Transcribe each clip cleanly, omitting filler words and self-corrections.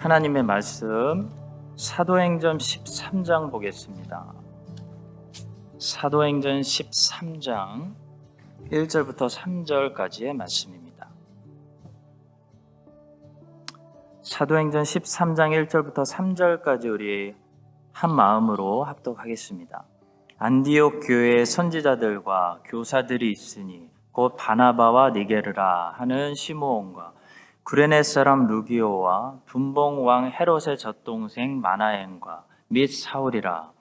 하나님의 말씀 사도행전 13장 보겠습니다. 사도행전 13장 1절부터 3절까지의 말씀입니다. 사도행전 13장 1절부터 3절까지 우리 한 마음으로 합독하겠습니다. 안디옥 교회의 선지자들과 교사들이 있으니 곧 바나바와 니게르라 하는 시므온과 구레네 사람 루기오와 분봉 왕 헤롯의 젖동생 마나엔과 및 사울이라.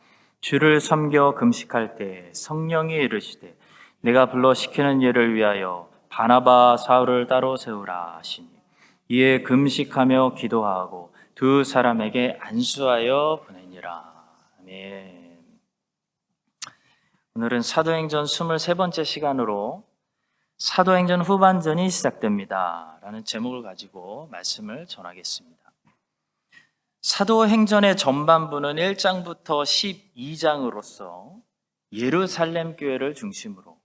주를 섬겨 금식할 때 성령이 이르시되 내가 불러 시키는 일을 위하여 바나바 사울을 따로 세우라 하시니 이에 금식하며 기도하고 두 사람에게 안수하여 보내니라. 아멘. 오늘은 사도행전 23번째 시간으로 사도행전 후반전이 시작됩니다 라는 제목을 가지고 말씀을 전하겠습니다. 사도행전의 전반부는 1장부터 12장으로서 예루살렘 교회를 중심으로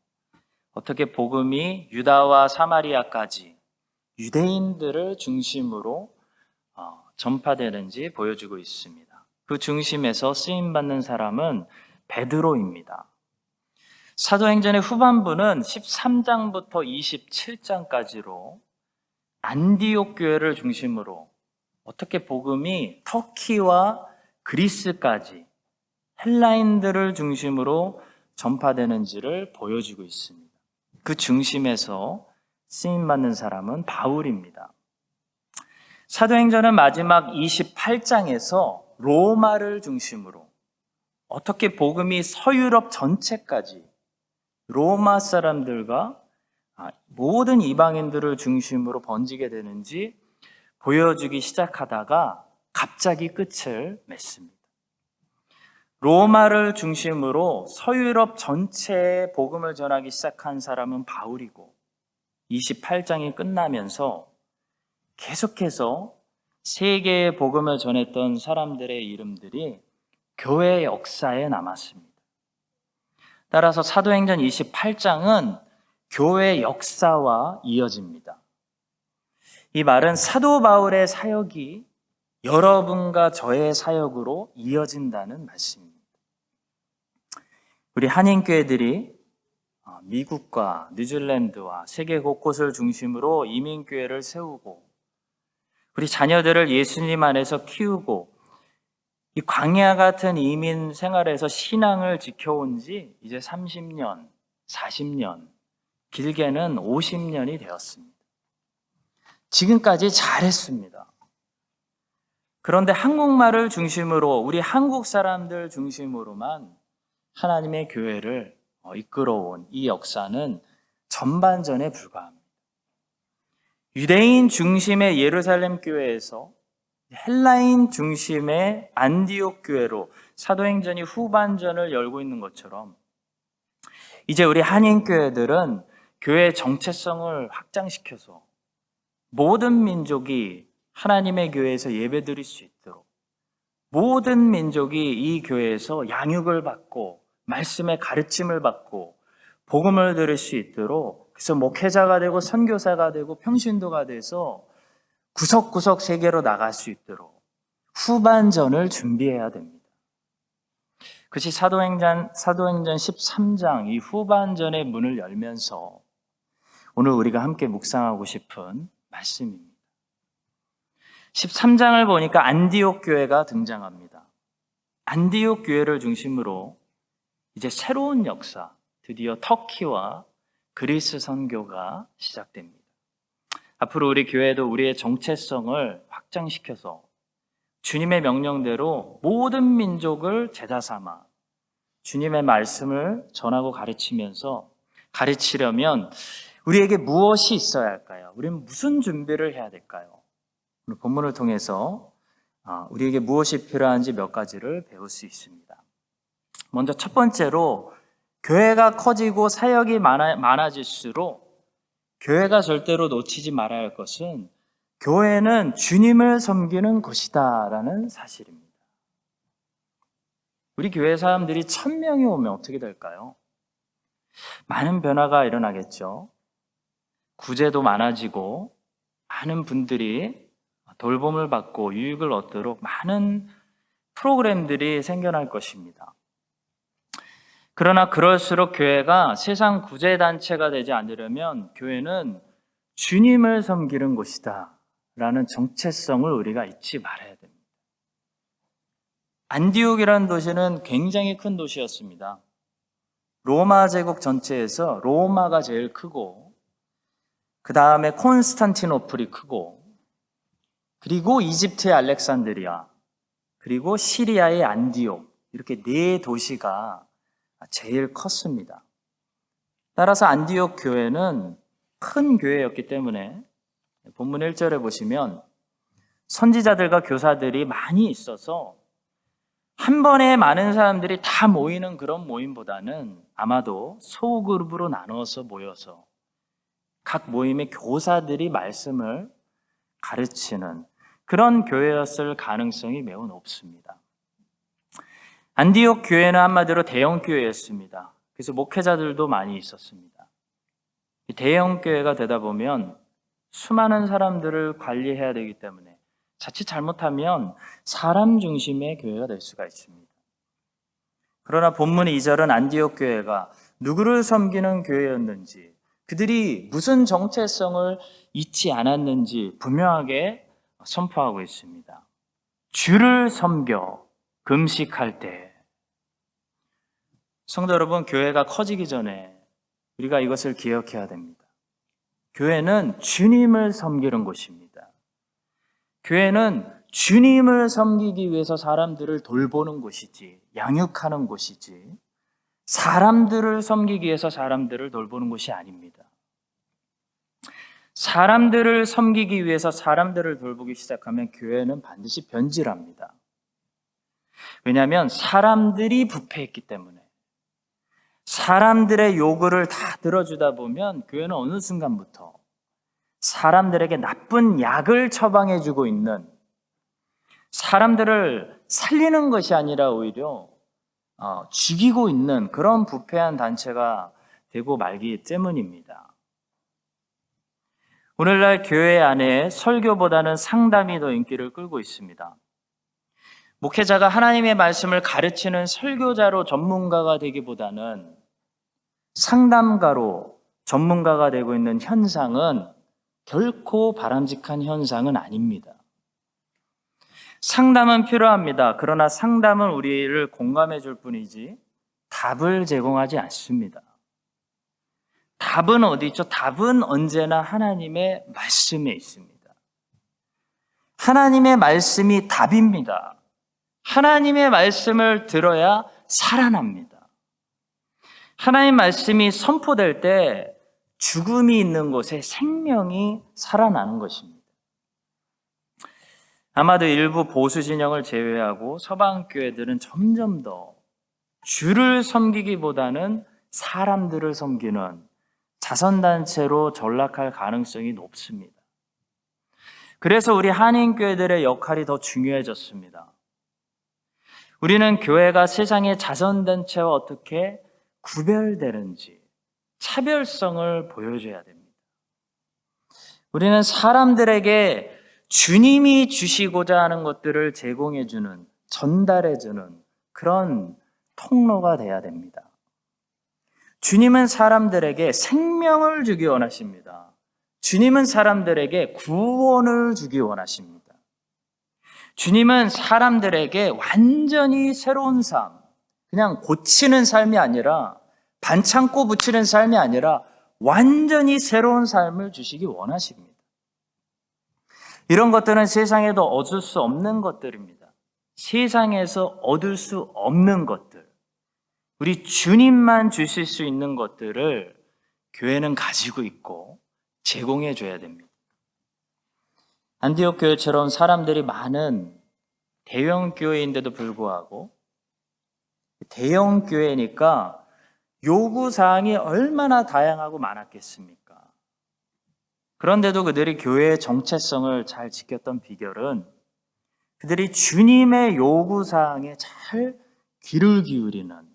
어떻게 복음이 유다와 사마리아까지 유대인들을 중심으로 전파되는지 보여주고 있습니다. 그 중심에서 쓰임받는 사람은 베드로입니다. 사도행전의 후반부는 13장부터 27장까지로 안디옥 교회를 중심으로 어떻게 복음이 터키와 그리스까지 헬라인들을 중심으로 전파되는지를 보여주고 있습니다. 그 중심에서 쓰임받는 사람은 바울입니다. 사도행전은 마지막 28장에서 로마를 중심으로 어떻게 복음이 서유럽 전체까지 로마 사람들과 모든 이방인들을 중심으로 번지게 되는지 보여주기 시작하다가 갑자기 끝을 맺습니다. 로마를 중심으로 서유럽 전체에 복음을 전하기 시작한 사람은 바울이고 28장이 끝나면서 계속해서 세계에 복음을 전했던 사람들의 이름들이 교회 역사에 남았습니다. 따라서 사도행전 28장은 교회 역사와 이어집니다. 이 말은 사도 바울의 사역이 여러분과 저의 사역으로 이어진다는 말씀입니다. 우리 한인교회들이 미국과 뉴질랜드와 세계 곳곳을 중심으로 이민교회를 세우고 우리 자녀들을 예수님 안에서 키우고 이 광야 같은 이민 생활에서 신앙을 지켜온 지 이제 30년, 40년, 길게는 50년이 되었습니다. 지금까지 잘했습니다. 그런데 한국말을 중심으로 우리 한국 사람들 중심으로만 하나님의 교회를 이끌어온 이 역사는 전반전에 불과합니다. 유대인 중심의 예루살렘 교회에서 헬라인 중심의 안디옥 교회로 사도행전이 후반전을 열고 있는 것처럼 이제 우리 한인교회들은 교회의 정체성을 확장시켜서 모든 민족이 하나님의 교회에서 예배드릴 수 있도록 모든 민족이 이 교회에서 양육을 받고 말씀의 가르침을 받고 복음을 들을 수 있도록 그래서 목회자가 되고 선교사가 되고 평신도가 돼서 구석구석 세계로 나갈 수 있도록 후반전을 준비해야 됩니다. 그것이 사도행전 13장 이 후반전의 문을 열면서 오늘 우리가 함께 묵상하고 싶은 말씀입니다. 13장을 보니까 안디옥 교회가 등장합니다. 안디옥 교회를 중심으로 이제 새로운 역사, 드디어 터키와 그리스 선교가 시작됩니다. 앞으로 우리 교회도 우리의 정체성을 확장시켜서 주님의 명령대로 모든 민족을 제자 삼아 주님의 말씀을 전하고 가르치려면 우리에게 무엇이 있어야 할까요? 우리는 무슨 준비를 해야 될까요? 오늘 본문을 통해서 우리에게 무엇이 필요한지 몇 가지를 배울 수 있습니다. 먼저 첫 번째로 교회가 커지고 사역이 많아질수록 교회가 절대로 놓치지 말아야 할 것은 교회는 주님을 섬기는 곳이다 라는 사실입니다. 우리 교회 사람들이 1000명이 오면 어떻게 될까요? 많은 변화가 일어나겠죠. 구제도 많아지고 많은 분들이 돌봄을 받고 유익을 얻도록 많은 프로그램들이 생겨날 것입니다. 그러나 그럴수록 교회가 세상 구제단체가 되지 않으려면 교회는 주님을 섬기는 곳이다 라는 정체성을 우리가 잊지 말아야 됩니다. 안디옥이라는 도시는 굉장히 큰 도시였습니다. 로마 제국 전체에서 로마가 제일 크고, 그 다음에 콘스탄티노플이 크고, 그리고 이집트의 알렉산드리아, 그리고 시리아의 안디옥, 이렇게 네 도시가 제일 컸습니다. 따라서 안디옥 교회는 큰 교회였기 때문에 본문 1절에 보시면 선지자들과 교사들이 많이 있어서 한 번에 많은 사람들이 다 모이는 그런 모임보다는 아마도 소그룹으로 나눠서 모여서 각 모임의 교사들이 말씀을 가르치는 그런 교회였을 가능성이 매우 높습니다. 안디옥 교회는 한마디로 대형 교회였습니다. 그래서 목회자들도 많이 있었습니다. 대형 교회가 되다 보면 수많은 사람들을 관리해야 되기 때문에 자칫 잘못하면 사람 중심의 교회가 될 수가 있습니다. 그러나 본문 2절은 안디옥 교회가 누구를 섬기는 교회였는지, 그들이 무슨 정체성을 잊지 않았는지 분명하게 선포하고 있습니다. 주를 섬겨 금식할 때. 성도 여러분, 교회가 커지기 전에 우리가 이것을 기억해야 됩니다. 교회는 주님을 섬기는 곳입니다. 교회는 주님을 섬기기 위해서 사람들을 돌보는 곳이지, 양육하는 곳이지, 사람들을 섬기기 위해서 사람들을 돌보는 곳이 아닙니다. 사람들을 섬기기 위해서 사람들을 돌보기 시작하면 교회는 반드시 변질합니다. 왜냐하면 사람들이 부패했기 때문에, 사람들의 요구를 다 들어주다 보면 교회는 어느 순간부터 사람들에게 나쁜 약을 처방해주고 있는, 사람들을 살리는 것이 아니라 오히려 죽이고 있는 그런 부패한 단체가 되고 말기 때문입니다. 오늘날 교회 안에 설교보다는 상담이 더 인기를 끌고 있습니다. 목회자가 하나님의 말씀을 가르치는 설교자로 전문가가 되기보다는 상담가로 전문가가 되고 있는 현상은 결코 바람직한 현상은 아닙니다. 상담은 필요합니다. 그러나 상담은 우리를 공감해 줄 뿐이지 답을 제공하지 않습니다. 답은 어디 있죠? 답은 언제나 하나님의 말씀에 있습니다. 하나님의 말씀이 답입니다. 하나님의 말씀을 들어야 살아납니다. 하나님 말씀이 선포될 때 죽음이 있는 곳에 생명이 살아나는 것입니다. 아마도 일부 보수 진영을 제외하고 서방 교회들은 점점 더 주를 섬기기보다는 사람들을 섬기는 자선단체로 전락할 가능성이 높습니다. 그래서 우리 한인교회들의 역할이 더 중요해졌습니다. 우리는 교회가 세상의 자선단체와 어떻게 구별되는지 차별성을 보여줘야 됩니다. 우리는 사람들에게 주님이 주시고자 하는 것들을 제공해주는, 전달해주는 그런 통로가 돼야 됩니다. 주님은 사람들에게 생명을 주기 원하십니다. 주님은 사람들에게 구원을 주기 원하십니다. 주님은 사람들에게 완전히 새로운 삶, 그냥 고치는 삶이 아니라, 반창고 붙이는 삶이 아니라 완전히 새로운 삶을 주시기 원하십니다. 이런 것들은 세상에도 얻을 수 없는 것들입니다. 세상에서 얻을 수 없는 것들, 우리 주님만 주실 수 있는 것들을 교회는 가지고 있고 제공해 줘야 됩니다. 안디옥 교회처럼 사람들이 많은 대형 교회인데도 불구하고, 대형 교회니까 요구사항이 얼마나 다양하고 많았겠습니까? 그런데도 그들이 교회의 정체성을 잘 지켰던 비결은 그들이 주님의 요구사항에 잘 귀를 기울이는,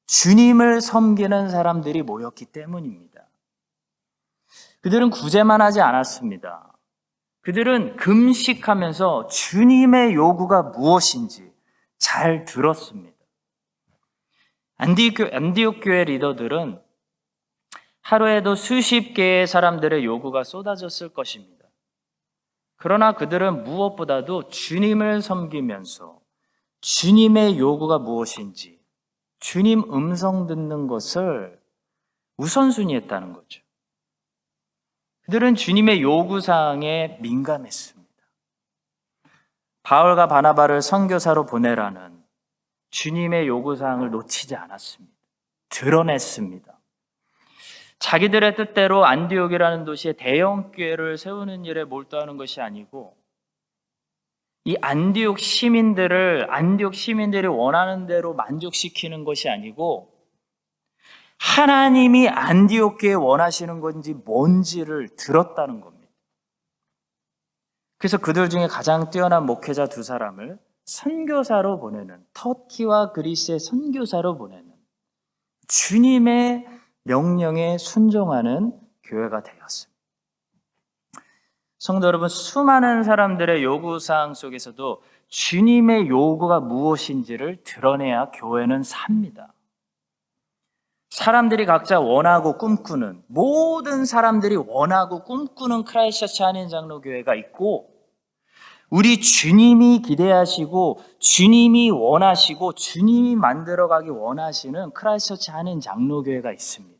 주님을 섬기는 사람들이 모였기 때문입니다. 그들은 구제만 하지 않았습니다. 그들은 금식하면서 주님의 요구가 무엇인지 잘 들었습니다. 안디옥 교회 리더들은 하루에도 수십 개의 사람들의 요구가 쏟아졌을 것입니다. 그러나 그들은 무엇보다도 주님을 섬기면서 주님의 요구가 무엇인지 주님 음성 듣는 것을 우선순위했다는 거죠. 그들은 주님의 요구사항에 민감했습니다. 바울과 바나바를 선교사로 보내라는 주님의 요구사항을 놓치지 않았습니다. 드러냈습니다. 자기들의 뜻대로 안디옥이라는 도시에 대형 교회를 세우는 일에 몰두하는 것이 아니고 이 안디옥 시민들이 원하는 대로 만족시키는 것이 아니고 하나님이 안디옥 교회에 원하시는 건지 뭔지를 들었다는 겁니다. 그래서 그들 중에 가장 뛰어난 목회자 두 사람을 선교사로 보내는, 터키와 그리스의 선교사로 보내는 주님의 명령에 순종하는 교회가 되었습니다. 성도 여러분, 수많은 사람들의 요구사항 속에서도 주님의 요구가 무엇인지를 드러내야 교회는 삽니다. 사람들이 각자 원하고 꿈꾸는, 모든 사람들이 원하고 꿈꾸는 크라이스트처치 한인장로교회가 있고, 우리 주님이 기대하시고 주님이 원하시고 주님이 만들어가기 원하시는 크라이스트처치 한인장로교회가 있습니다.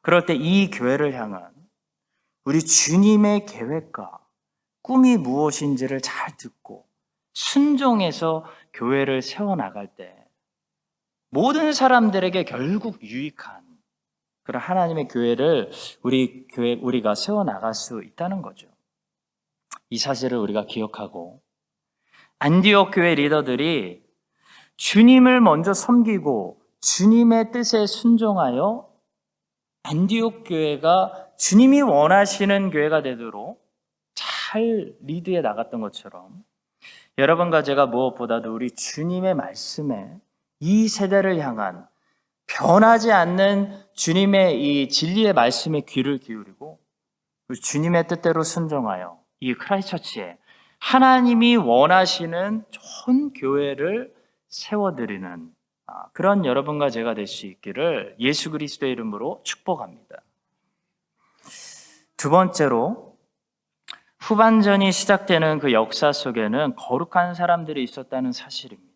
그럴 때 이 교회를 향한 우리 주님의 계획과 꿈이 무엇인지를 잘 듣고 순종해서 교회를 세워나갈 때 모든 사람들에게 결국 유익한 그런 하나님의 교회를 우리가 세워나갈 수 있다는 거죠. 이 사실을 우리가 기억하고 안디옥 교회 리더들이 주님을 먼저 섬기고 주님의 뜻에 순종하여 안디옥 교회가 주님이 원하시는 교회가 되도록 잘 리드해 나갔던 것처럼 여러분과 제가 무엇보다도 우리 주님의 말씀에 이 세대를 향한 변하지 않는 주님의 이 진리의 말씀에 귀를 기울이고 주님의 뜻대로 순종하여 이 크라이스트처치에 하나님이 원하시는 좋은 교회를 세워드리는 그런 여러분과 제가 될 수 있기를 예수 그리스도의 이름으로 축복합니다. 두 번째로 후반전이 시작되는 그 역사 속에는 거룩한 사람들이 있었다는 사실입니다.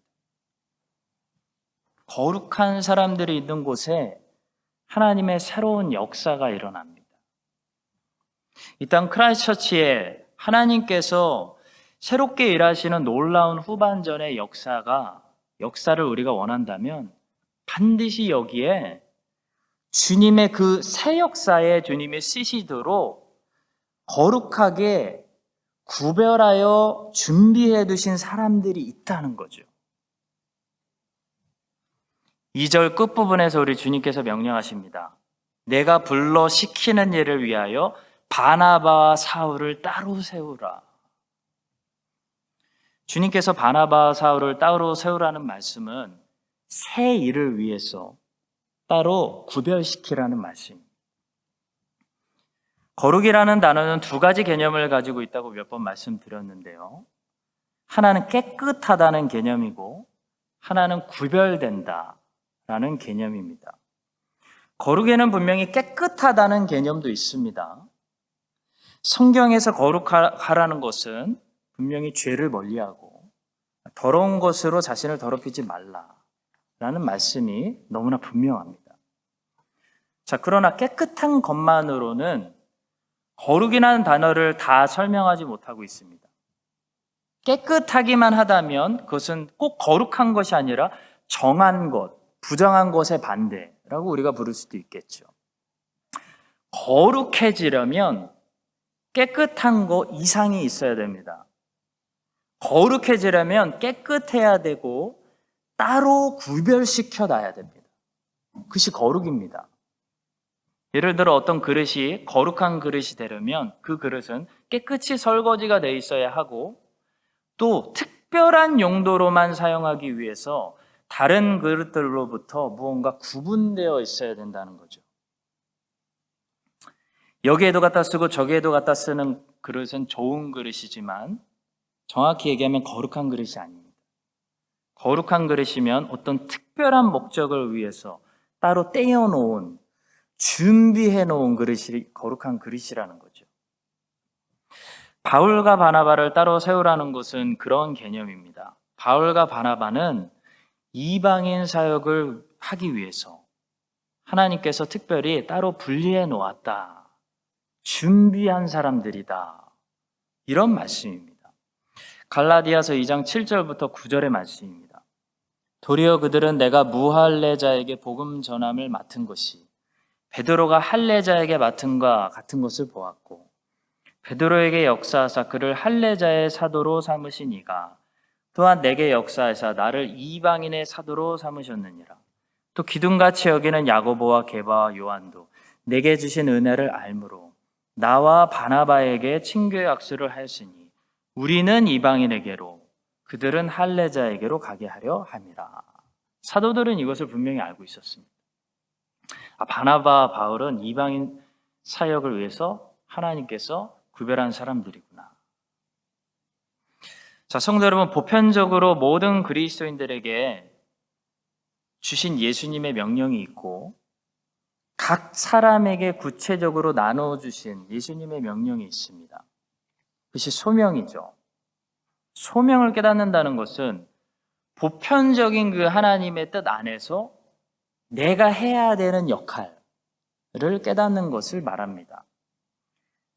거룩한 사람들이 있는 곳에 하나님의 새로운 역사가 일어납니다. 이 땅 크라이스트처치에 하나님께서 새롭게 일하시는 놀라운 후반전의 역사를 우리가 원한다면 반드시 여기에 주님의 그 새 역사에 주님이 쓰시도록 거룩하게 구별하여 준비해 두신 사람들이 있다는 거죠. 2절 끝부분에서 우리 주님께서 명령하십니다. 내가 불러 시키는 일을 위하여 바나바와 사울을 따로 세우라. 주님께서 바나바와 사울을 따로 세우라는 말씀은 새 일을 위해서 따로 구별시키라는 말씀입니다. 거룩이라는 단어는 두 가지 개념을 가지고 있다고 몇 번 말씀드렸는데요. 하나는 깨끗하다는 개념이고 하나는 구별된다라는 개념입니다. 거룩에는 분명히 깨끗하다는 개념도 있습니다. 성경에서 거룩하라는 것은 분명히 죄를 멀리하고 더러운 것으로 자신을 더럽히지 말라라는 말씀이 너무나 분명합니다. 자, 그러나 깨끗한 것만으로는 거룩이라는 단어를 다 설명하지 못하고 있습니다. 깨끗하기만 하다면 그것은 꼭 거룩한 것이 아니라 정한 것, 부정한 것의 반대라고 우리가 부를 수도 있겠죠. 거룩해지려면 깨끗한 것 이상이 있어야 됩니다. 거룩해지려면 깨끗해야 되고 따로 구별시켜 놔야 됩니다. 그것이 거룩입니다. 예를 들어 어떤 그릇이 거룩한 그릇이 되려면 그 그릇은 깨끗이 설거지가 돼 있어야 하고 또 특별한 용도로만 사용하기 위해서 다른 그릇들로부터 무언가 구분되어 있어야 된다는 거죠. 여기에도 갖다 쓰고 저기에도 갖다 쓰는 그릇은 좋은 그릇이지만 정확히 얘기하면 거룩한 그릇이 아닙니다. 거룩한 그릇이면 어떤 특별한 목적을 위해서 따로 떼어놓은, 준비해놓은 그릇이 거룩한 그릇이라는 거죠. 바울과 바나바를 따로 세우라는 것은 그런 개념입니다. 바울과 바나바는 이방인 사역을 하기 위해서 하나님께서 특별히 따로 분리해 놓았다. 준비한 사람들이다. 이런 말씀입니다. 갈라디아서 2장 7절부터 9절의 말씀입니다. 도리어 그들은 내가 무할례자에게 복음 전함을 맡은 것이 베드로가 할례자에게 맡은과 같은 것을 보았고, 베드로에게 역사하사 그를 할례자의 사도로 삼으신 이가 또한 내게 역사하사 나를 이방인의 사도로 삼으셨느니라. 또 기둥같이 여기는 야고보와 게바와 요한도 내게 주신 은혜를 알므로 나와 바나바에게 친교의 악수를 하였으니 우리는 이방인에게로 그들은 할례자에게로 가게 하려 함이라. 사도들은 이것을 분명히 알고 있었습니다. 바나바와 바울은 이방인 사역을 위해서 하나님께서 구별한 사람들이구나. 자, 성도 여러분, 보편적으로 모든 그리스도인들에게 주신 예수님의 명령이 있고 각 사람에게 구체적으로 나눠주신 예수님의 명령이 있습니다. 그것이 소명이죠. 소명을 깨닫는다는 것은 보편적인 그 하나님의 뜻 안에서 내가 해야 되는 역할을 깨닫는 것을 말합니다.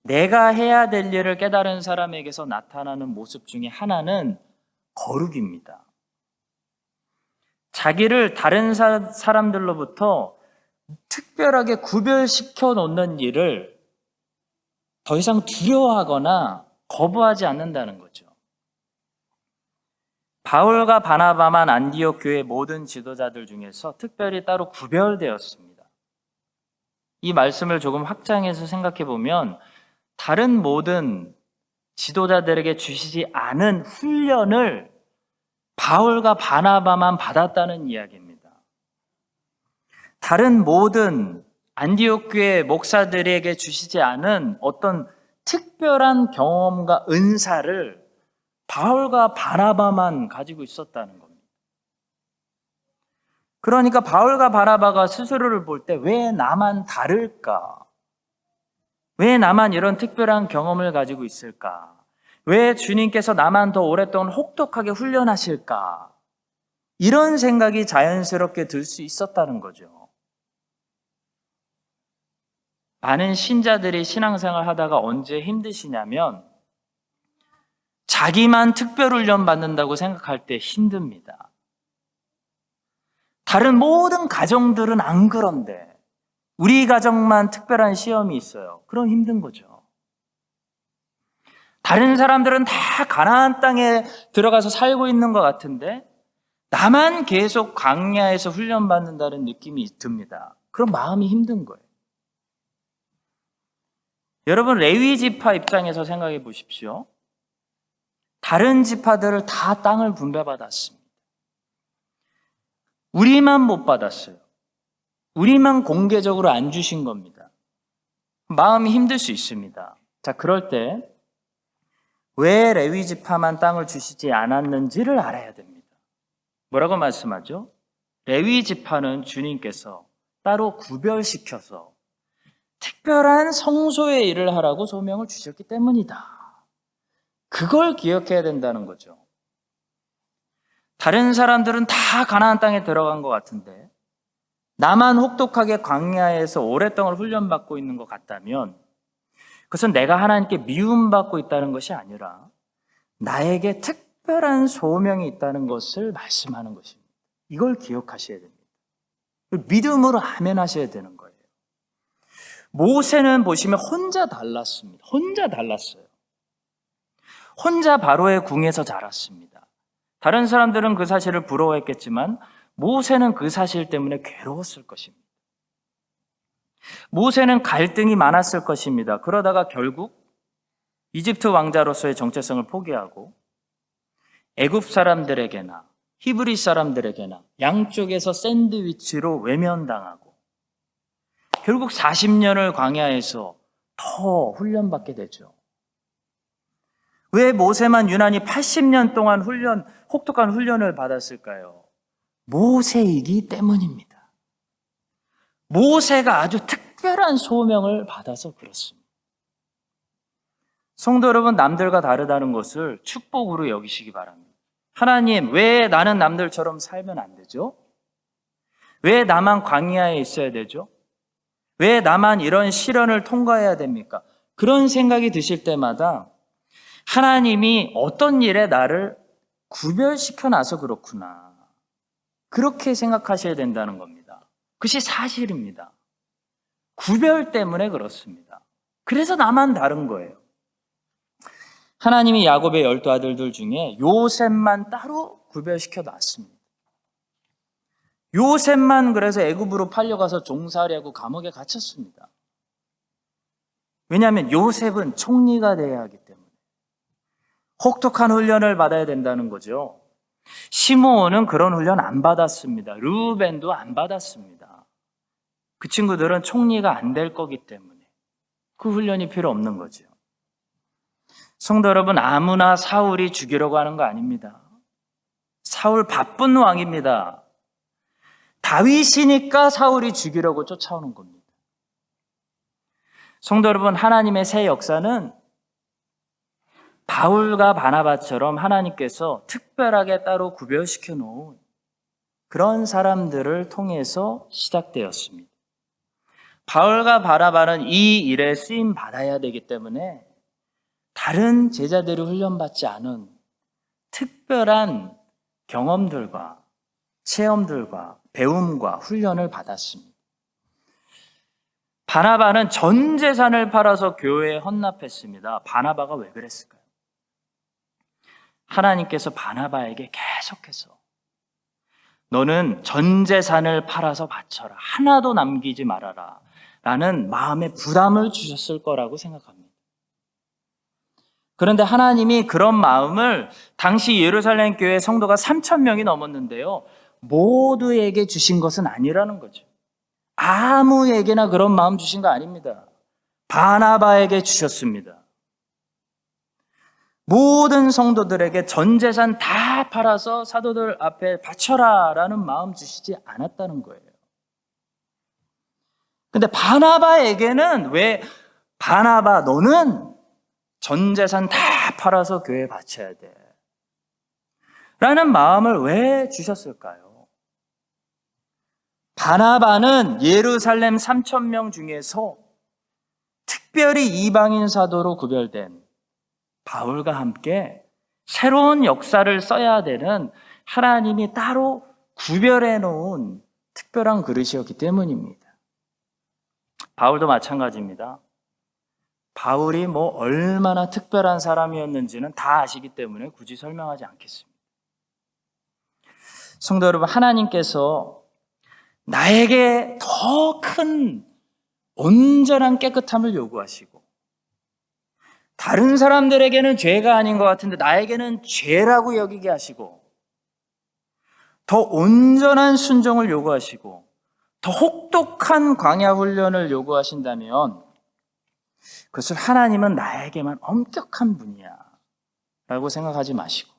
내가 해야 될 일을 깨달은 사람에게서 나타나는 모습 중에 하나는 거룩입니다. 자기를 다른 사람들로부터 특별하게 구별시켜 놓는 일을 더 이상 두려워하거나 거부하지 않는다는 거죠. 바울과 바나바만 안디옥 교회 모든 지도자들 중에서 특별히 따로 구별되었습니다. 이 말씀을 조금 확장해서 생각해 보면 다른 모든 지도자들에게 주시지 않은 훈련을 바울과 바나바만 받았다는 이야기입니다. 다른 모든 안디옥 교회 목사들에게 주시지 않은 어떤 특별한 경험과 은사를 바울과 바나바만 가지고 있었다는 겁니다. 그러니까 바울과 바나바가 스스로를 볼 때 왜 나만 다를까? 왜 나만 이런 특별한 경험을 가지고 있을까? 왜 주님께서 나만 더 오랫동안 혹독하게 훈련하실까? 이런 생각이 자연스럽게 들 수 있었다는 거죠. 많은 신자들이 신앙생활 하다가 언제 힘드시냐면 자기만 특별훈련 받는다고 생각할 때 힘듭니다. 다른 모든 가정들은 안 그런데 우리 가정만 특별한 시험이 있어요. 그럼 힘든 거죠. 다른 사람들은 다 가나안 땅에 들어가서 살고 있는 것 같은데 나만 계속 광야에서 훈련받는다는 느낌이 듭니다. 그럼 마음이 힘든 거예요. 여러분, 레위 지파 입장에서 생각해 보십시오. 다른 지파들을 다 땅을 분배받았습니다. 우리만 못 받았어요. 우리만 공개적으로 안 주신 겁니다. 마음이 힘들 수 있습니다. 자, 그럴 때 왜 레위 지파만 땅을 주시지 않았는지를 알아야 됩니다. 뭐라고 말씀하죠? 레위 지파는 주님께서 따로 구별시켜서 특별한 성소의 일을 하라고 소명을 주셨기 때문이다. 그걸 기억해야 된다는 거죠. 다른 사람들은 다 가나안 땅에 들어간 것 같은데 나만 혹독하게 광야에서 오랫동안 훈련받고 있는 것 같다면 그것은 내가 하나님께 미움받고 있다는 것이 아니라 나에게 특별한 소명이 있다는 것을 말씀하는 것입니다. 이걸 기억하셔야 됩니다. 믿음으로 아멘하셔야 되는 거예요. 모세는 보시면 혼자 달랐습니다. 혼자 달랐어요. 혼자 바로의 궁에서 자랐습니다. 다른 사람들은 그 사실을 부러워했겠지만 모세는 그 사실 때문에 괴로웠을 것입니다. 모세는 갈등이 많았을 것입니다. 그러다가 결국 이집트 왕자로서의 정체성을 포기하고 애굽 사람들에게나 히브리 사람들에게나 양쪽에서 샌드위치로 외면당하고 결국 40년을 광야에서 더 훈련받게 되죠. 왜 모세만 유난히 80년 동안 혹독한 훈련을 받았을까요? 모세이기 때문입니다. 모세가 아주 특별한 소명을 받아서 그렇습니다. 성도 여러분, 남들과 다르다는 것을 축복으로 여기시기 바랍니다. 하나님, 왜 나는 남들처럼 살면 안 되죠? 왜 나만 광야에 있어야 되죠? 왜 나만 이런 시련을 통과해야 됩니까? 그런 생각이 드실 때마다 하나님이 어떤 일에 나를 구별시켜 놔서 그렇구나. 그렇게 생각하셔야 된다는 겁니다. 그것이 사실입니다. 구별 때문에 그렇습니다. 그래서 나만 다른 거예요. 하나님이 야곱의 12아들들 중에 요셉만 따로 구별시켜 놨습니다. 요셉만 그래서 애굽으로 팔려가서 종살이하고 감옥에 갇혔습니다. 왜냐하면 요셉은 총리가 되어야 하기 때문에 혹독한 훈련을 받아야 된다는 거죠. 시므온은 그런 훈련 안 받았습니다. 르우벤도 안 받았습니다. 그 친구들은 총리가 안 될 거기 때문에 그 훈련이 필요 없는 거죠. 성도 여러분, 아무나 사울이 죽이려고 하는 거 아닙니다. 사울 바쁜 왕입니다. 다윗이니까 사울이 죽이려고 쫓아오는 겁니다. 성도 여러분, 하나님의 새 역사는 바울과 바나바처럼 하나님께서 특별하게 따로 구별시켜 놓은 그런 사람들을 통해서 시작되었습니다. 바울과 바나바는 이 일에 쓰임 받아야 되기 때문에 다른 제자들이 훈련받지 않은 특별한 경험들과 체험들과 배움과 훈련을 받았습니다. 바나바는 전 재산을 팔아서 교회에 헌납했습니다. 바나바가 왜 그랬을까요? 하나님께서 바나바에게 계속해서 너는 전 재산을 팔아서 바쳐라. 하나도 남기지 말아라. 라는 마음의 부담을 주셨을 거라고 생각합니다. 그런데 하나님이 그런 마음을 당시 예루살렘 교회 성도가 3,000명이 넘었는데요. 모두에게 주신 것은 아니라는 거죠. 아무에게나 그런 마음 주신 거 아닙니다. 바나바에게 주셨습니다. 모든 성도들에게 전 재산 다 팔아서 사도들 앞에 바쳐라 라는 마음 주시지 않았다는 거예요. 근데 바나바에게는 왜 바나바 너는 전 재산 다 팔아서 교회에 바쳐야 돼 라는 마음을 왜 주셨을까요? 바나바는 예루살렘 3,000명 중에서 특별히 이방인 사도로 구별된 바울과 함께 새로운 역사를 써야 되는 하나님이 따로 구별해 놓은 특별한 그릇이었기 때문입니다. 바울도 마찬가지입니다. 바울이 얼마나 특별한 사람이었는지는 다 아시기 때문에 굳이 설명하지 않겠습니다. 성도 여러분, 하나님께서 나에게 더 큰 온전한 깨끗함을 요구하시고 다른 사람들에게는 죄가 아닌 것 같은데 나에게는 죄라고 여기게 하시고 더 온전한 순종을 요구하시고 더 혹독한 광야 훈련을 요구하신다면 그것을 하나님은 나에게만 엄격한 분이야 라고 생각하지 마시고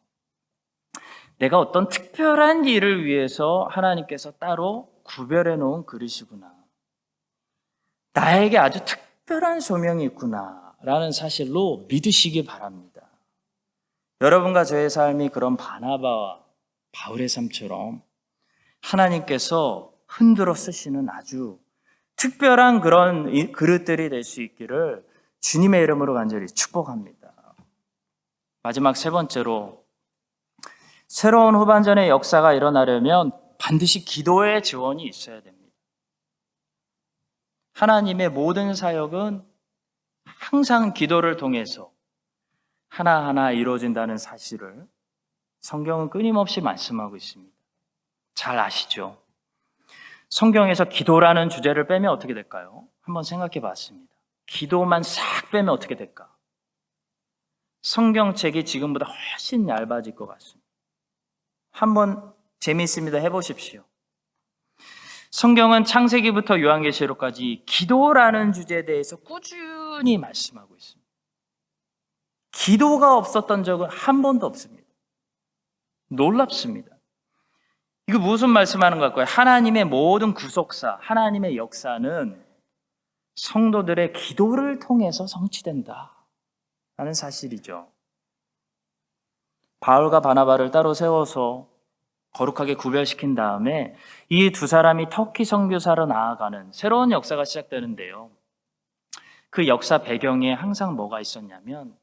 내가 어떤 특별한 일을 위해서 하나님께서 따로 구별해 놓은 그릇이구나. 나에게 아주 특별한 소명이 있구나 라는 사실로 믿으시기 바랍니다. 여러분과 저의 삶이 그런 바나바와 바울의 삶처럼 하나님께서 흔들어 쓰시는 아주 특별한 그런 그릇들이 될 수 있기를 주님의 이름으로 간절히 축복합니다. 마지막 세 번째로 새로운 후반전의 역사가 일어나려면 반드시 기도의 지원이 있어야 됩니다. 하나님의 모든 사역은 항상 기도를 통해서 하나하나 이루어진다는 사실을 성경은 끊임없이 말씀하고 있습니다. 잘 아시죠? 성경에서 기도라는 주제를 빼면 어떻게 될까요? 한번 생각해 봤습니다. 기도만 싹 빼면 어떻게 될까? 성경책이 지금보다 훨씬 얇아질 것 같습니다. 한번 재미있습니다. 해보십시오. 성경은 창세기부터 요한계시록까지 기도라는 주제에 대해서 꾸준히 꾸준히 말씀하고 있습니다. 기도가 없었던 적은 한 번도 없습니다. 놀랍습니다. 이거 무슨 말씀하는 것 같고요? 하나님의 모든 구속사, 하나님의 역사는 성도들의 기도를 통해서 성취된다 라는 사실이죠. 바울과 바나바를 따로 세워서 거룩하게 구별시킨 다음에 이 두 사람이 터키 선교사로 나아가는 새로운 역사가 시작되는데요. 그 역사 배경에 항상 뭐가 있었냐면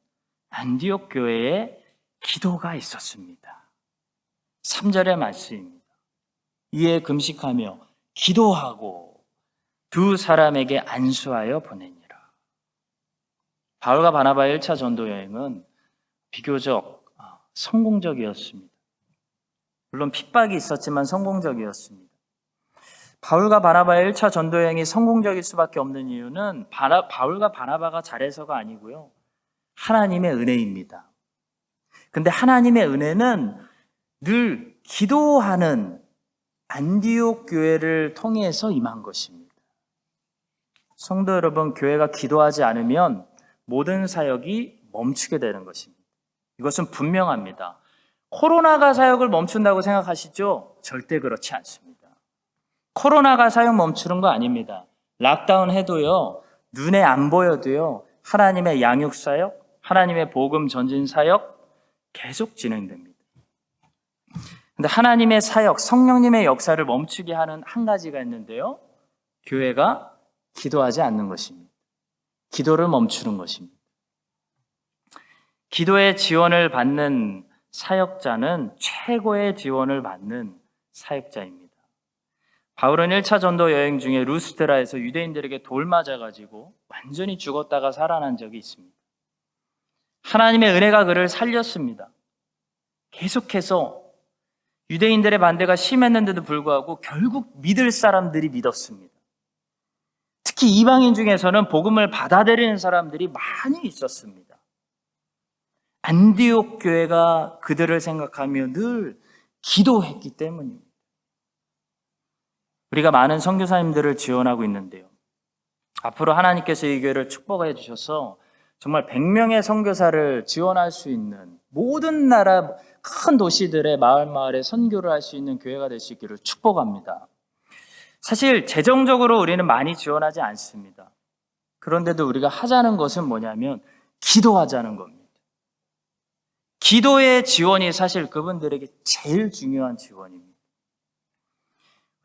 안디옥 교회에 기도가 있었습니다. 3절의 말씀입니다. 이에 금식하며 기도하고 두 사람에게 안수하여 보내니라. 바울과 바나바의 1차 전도 여행은 비교적 성공적이었습니다. 물론 핍박이 있었지만 성공적이었습니다. 바울과 바나바의 1차 전도 여행이 성공적일 수밖에 없는 이유는 바울과 바나바가 잘해서가 아니고요. 하나님의 은혜입니다. 근데 하나님의 은혜는 늘 기도하는 안디옥 교회를 통해서 임한 것입니다. 성도 여러분, 교회가 기도하지 않으면 모든 사역이 멈추게 되는 것입니다. 이것은 분명합니다. 코로나가 사역을 멈춘다고 생각하시죠? 절대 그렇지 않습니다. 코로나가 사역 멈추는 거 아닙니다. 락다운 해도요, 눈에 안 보여도요, 하나님의 양육 사역, 하나님의 복음 전진 사역 계속 진행됩니다. 근데 하나님의 사역, 성령님의 역사를 멈추게 하는 한 가지가 있는데요. 교회가 기도하지 않는 것입니다. 기도를 멈추는 것입니다. 기도의 지원을 받는 사역자는 최고의 지원을 받는 사역자입니다. 바울은 1차 전도 여행 중에 루스드라에서 유대인들에게 돌 맞아가지고 완전히 죽었다가 살아난 적이 있습니다. 하나님의 은혜가 그를 살렸습니다. 계속해서 유대인들의 반대가 심했는데도 불구하고 결국 믿을 사람들이 믿었습니다. 특히 이방인 중에서는 복음을 받아들이는 사람들이 많이 있었습니다. 안디옥 교회가 그들을 생각하며 늘 기도했기 때문입니다. 우리가 많은 선교사님들을 지원하고 있는데요. 앞으로 하나님께서 이 교회를 축복해 주셔서 정말 100명의 선교사를 지원할 수 있는 모든 나라 큰 도시들의 마을에 선교를 할 수 있는 교회가 될 수 있기를 축복합니다. 사실 재정적으로 우리는 많이 지원하지 않습니다. 그런데도 우리가 하자는 것은 뭐냐면 기도하자는 겁니다. 기도의 지원이 사실 그분들에게 제일 중요한 지원입니다.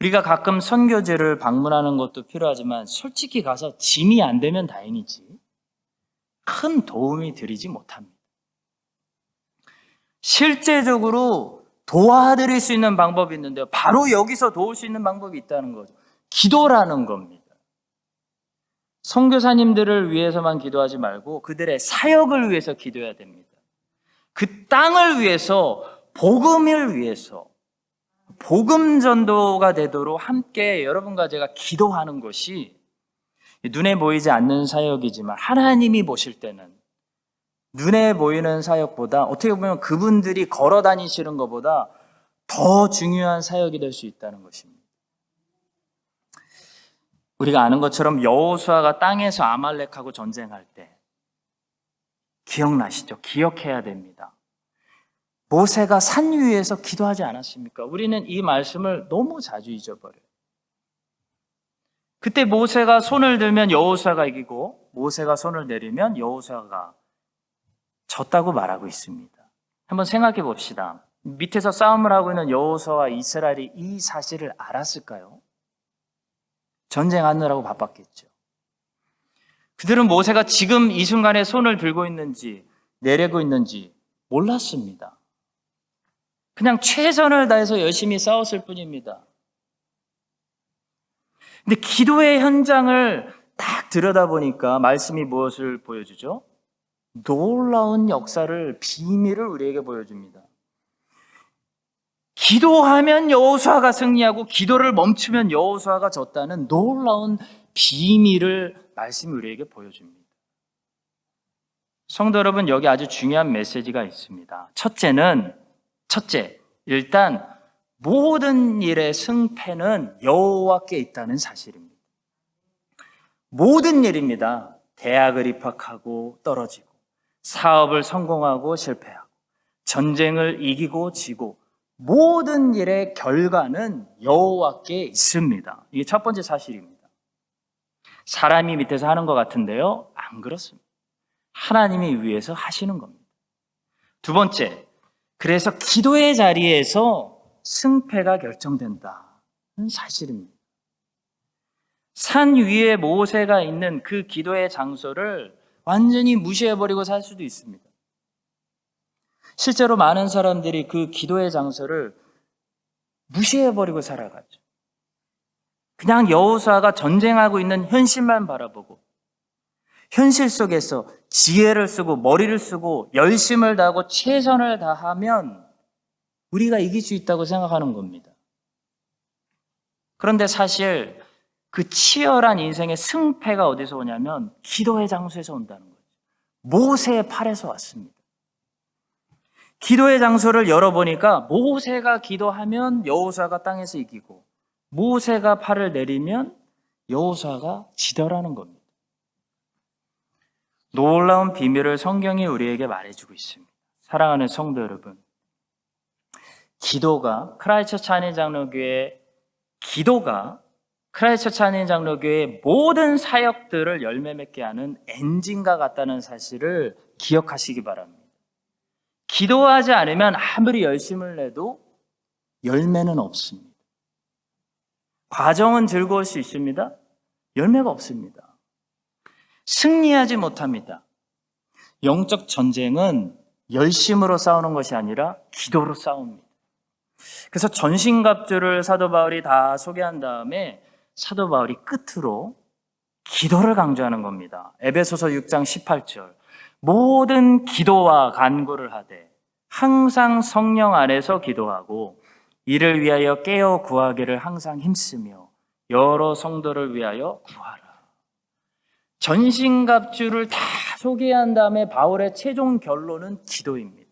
우리가 가끔 선교지를 방문하는 것도 필요하지만 솔직히 가서 짐이 안 되면 다행이지 큰 도움이 드리지 못합니다. 실제적으로 도와드릴 수 있는 방법이 있는데요. 바로 여기서 도울 수 있는 방법이 있다는 거죠. 기도라는 겁니다. 선교사님들을 위해서만 기도하지 말고 그들의 사역을 위해서 기도해야 됩니다. 그 땅을 위해서, 복음을 위해서, 복음 전도가 되도록 함께 여러분과 제가 기도하는 것이 눈에 보이지 않는 사역이지만 하나님이 보실 때는 눈에 보이는 사역보다 어떻게 보면 그분들이 걸어 다니시는 것보다 더 중요한 사역이 될 수 있다는 것입니다. 우리가 아는 것처럼 여호수아가 땅에서 아말렉하고 전쟁할 때 기억나시죠? 기억해야 됩니다. 모세가 산 위에서 기도하지 않았습니까? 우리는 이 말씀을 너무 자주 잊어버려요. 그때 모세가 손을 들면 여호수아가 이기고 모세가 손을 내리면 여호수아가 졌다고 말하고 있습니다. 한번 생각해 봅시다. 밑에서 싸움을 하고 있는 여호수아와 이스라엘이 이 사실을 알았을까요? 전쟁하느라고 바빴겠죠. 그들은 모세가 지금 이 순간에 손을 들고 있는지 내리고 있는지 몰랐습니다. 그냥 최선을 다해서 열심히 싸웠을 뿐입니다. 근데 기도의 현장을 딱 들여다보니까 말씀이 무엇을 보여주죠? 놀라운 역사를, 비밀을 우리에게 보여줍니다. 기도하면 여호수아가 승리하고 기도를 멈추면 여호수아가 졌다는 놀라운 비밀을 말씀이 우리에게 보여줍니다. 성도 여러분, 여기 아주 중요한 메시지가 있습니다. 첫째, 일단 모든 일의 승패는 여호와께 있다는 사실입니다. 모든 일입니다. 대학을 입학하고 떨어지고, 사업을 성공하고 실패하고, 전쟁을 이기고 지고, 모든 일의 결과는 여호와께 있습니다. 이게 첫 번째 사실입니다. 사람이 밑에서 하는 것 같은데요, 안 그렇습니다. 하나님이 위에서 하시는 겁니다. 두 번째, 그래서 기도의 자리에서 승패가 결정된다는 사실입니다. 산 위에 모세가 있는 그 기도의 장소를 완전히 무시해버리고 살 수도 있습니다. 실제로 많은 사람들이 그 기도의 장소를 무시해버리고 살아가죠. 그냥 여호수아가 전쟁하고 있는 현실만 바라보고, 현실 속에서 지혜를 쓰고 머리를 쓰고 열심을 다하고 최선을 다하면 우리가 이길 수 있다고 생각하는 겁니다. 그런데 사실 그 치열한 인생의 승패가 어디서 오냐면 기도의 장소에서 온다는 거죠. 모세의 팔에서 왔습니다. 기도의 장소를 열어보니까 모세가 기도하면 여호수아가 땅에서 이기고, 모세가 팔을 내리면 여호수아가 지더라는 겁니다. 놀라운 비밀을 성경이 우리에게 말해주고 있습니다. 사랑하는 성도 여러분, 크라이스트처치 한인장로교회의 모든 사역들을 열매 맺게 하는 엔진과 같다는 사실을 기억하시기 바랍니다. 기도하지 않으면 아무리 열심을 내도 열매는 없습니다. 과정은 즐거울 수 있습니다. 열매가 없습니다. 승리하지 못합니다. 영적 전쟁은 열심으로 싸우는 것이 아니라 기도로 싸웁니다. 그래서 전신갑주를 사도 바울이 다 소개한 다음에 사도 바울이 끝으로 기도를 강조하는 겁니다. 에베소서 6장 18절, 모든 기도와 간구를 하되 항상 성령 안에서 기도하고 이를 위하여 깨어 구하기를 항상 힘쓰며 여러 성도를 위하여 구하라. 전신갑주를 다 소개한 다음에 바울의 최종 결론은 기도입니다.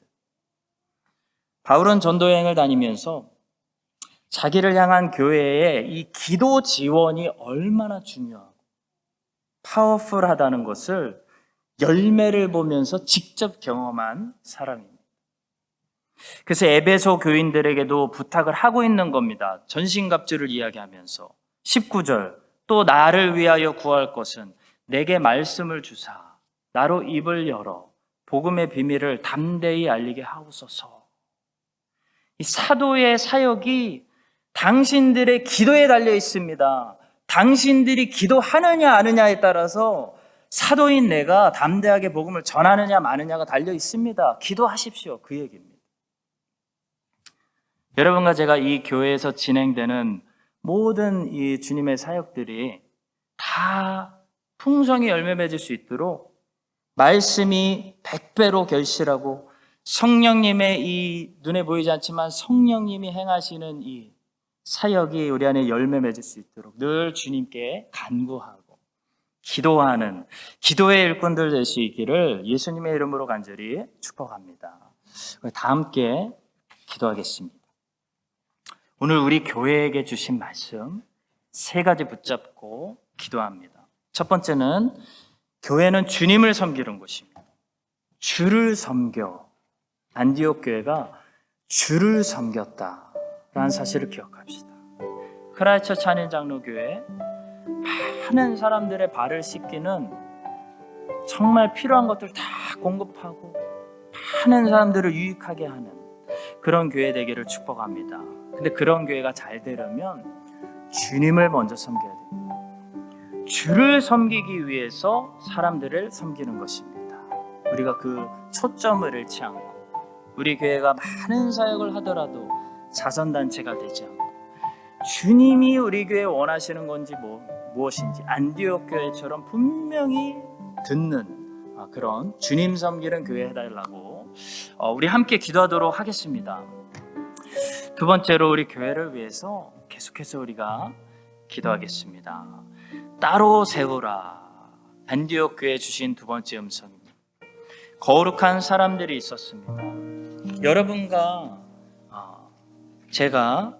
바울은 전도여행을 다니면서 자기를 향한 교회의 이 기도 지원이 얼마나 중요하고 파워풀하다는 것을 열매를 보면서 직접 경험한 사람입니다. 그래서 에베소 교인들에게도 부탁을 하고 있는 겁니다. 전신갑주를 이야기하면서 19절, 또 나를 위하여 구할 것은 내게 말씀을 주사 나로 입을 열어 복음의 비밀을 담대히 알리게 하옵소서. 이 사도의 사역이 당신들의 기도에 달려 있습니다. 당신들이 기도하느냐 안 하느냐에 따라서 사도인 내가 담대하게 복음을 전하느냐 마느냐가 달려 있습니다. 기도하십시오. 그 얘기입니다. 여러분과 제가 이 교회에서 진행되는 모든 이 주님의 사역들이 다 풍성히 열매 맺을 수 있도록 말씀이 100배로 결실하고 성령님의 이 눈에 보이지 않지만 성령님이 행하시는 이 사역이 우리 안에 열매 맺을 수 있도록 늘 주님께 간구하고 기도하는 기도의 일꾼들 될 수 있기를 예수님의 이름으로 간절히 축복합니다. 다 함께 기도하겠습니다. 오늘 우리 교회에게 주신 말씀 3가지 붙잡고 기도합니다. 첫 번째는 교회는 주님을 섬기는 곳입니다. 주를 섬겨. 안디옥 교회가 주를 섬겼다라는 사실을 기억합시다. 크라이스트처치 한인장로교회 많은 사람들의 발을 씻기는 정말 필요한 것들 다 공급하고 많은 사람들을 유익하게 하는 그런 교회 되기를 축복합니다. 근데 그런 교회가 잘 되려면 주님을 먼저 섬겨야 됩니다. 주를 섬기기 위해서 사람들을 섬기는 것입니다. 우리가 그 초점을 잃지 않고 우리 교회가 많은 사역을 하더라도 자선단체가 되지 않고 주님이 우리 교회에 원하시는 건지 무엇인지 안디옥 교회처럼 분명히 듣는 그런 주님 섬기는 교회 해달라고 우리 함께 기도하도록 하겠습니다. 두 번째로 우리 교회를 위해서 계속해서 우리가 기도하겠습니다. 따로 세우라. 안디옥 교회에 주신 두 번째 음성입니다. 거룩한 사람들이 있었습니다. 여러분과 제가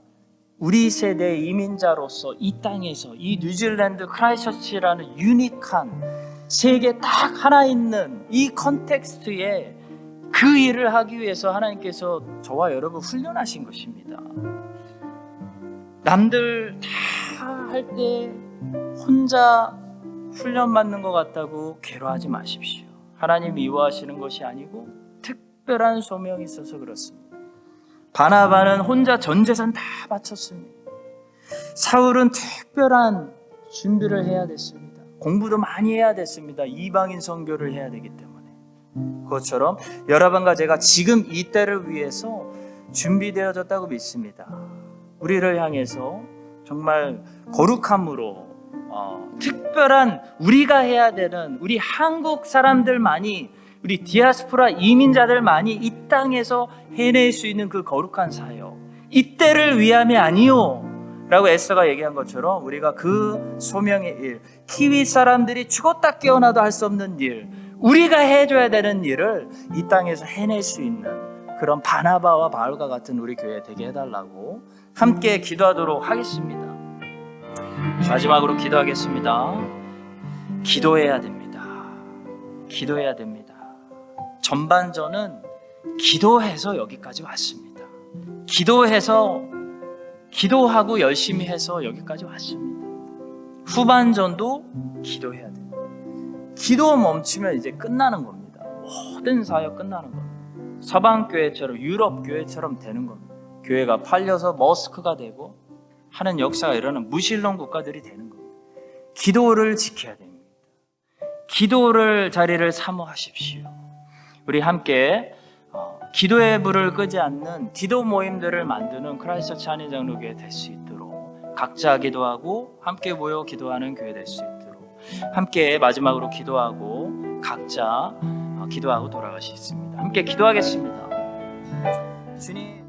우리 세대의 이민자로서 이 땅에서 이 뉴질랜드 크라이스트처치라는 유니크한 세계 딱 하나 있는 이 컨텍스트에 그 일을 하기 위해서 하나님께서 저와 여러분 훈련하신 것입니다. 남들 다 할 때 혼자 훈련받는 것 같다고 괴로워하지 마십시오. 하나님 미워하시는 것이 아니고 특별한 소명이 있어서 그렇습니다. 바나바는 혼자 전 재산 다 바쳤습니다. 사울은 특별한 준비를 해야 됐습니다. 공부도 많이 해야 됐습니다. 이방인 선교를 해야 되기 때문에. 그것처럼 여러분과 제가 지금 이 때를 위해서 준비되어졌다고 믿습니다. 우리를 향해서 정말 거룩함으로 특별한 우리가 해야 되는, 우리 한국 사람들만이, 우리 디아스포라 이민자들만이 이 땅에서 해낼 수 있는 그 거룩한 사역, 이 때를 위함이 아니요 라고 에스더가 얘기한 것처럼 우리가 그 소명의 일, 키위 사람들이 죽었다 깨어나도 할 수 없는 일, 우리가 해줘야 되는 일을 이 땅에서 해낼 수 있는 그런 바나바와 바울과 같은 우리 교회 되게 해달라고 함께 기도하도록 하겠습니다. 마지막으로 기도하겠습니다. 기도해야 됩니다. 기도해야 됩니다. 전반전은 기도해서 여기까지 왔습니다. 기도하고 열심히 해서 여기까지 왔습니다. 후반전도 기도해야 됩니다. 기도 멈추면 이제 끝나는 겁니다. 모든 사역 끝나는 겁니다. 서방교회처럼, 유럽교회처럼 되는 겁니다. 교회가 팔려서 머스크가 되고 하는 역사가 일어나는 무신론 국가들이 되는 겁니다. 기도를 지켜야 됩니다. 기도를 자리를 사모하십시오. 우리 함께 기도의 불을 끄지 않는 기도 모임들을 만드는 크라이스트처치 한인장로교회 될 수 있도록, 각자 기도하고 함께 모여 기도하는 교회 될 수 있도록 함께 마지막으로 기도하고 각자 기도하고 돌아갈 수 있습니다. 함께 기도하겠습니다. 주님.